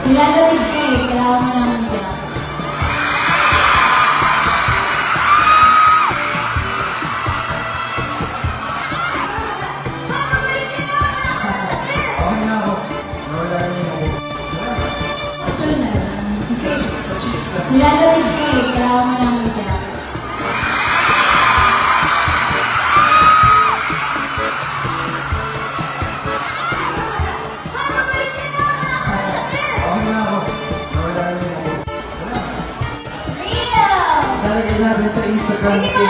Nilalamig ka eh, kailangan mo naman kaya. Okay na ako. Nawala na yung ako. Sunod na lang. Kasi nilalamig ka eh, kailangan mo naman kaya. Okay na ako. Nawala na yung ako. Real! Lalagay natin sa Instagram ko.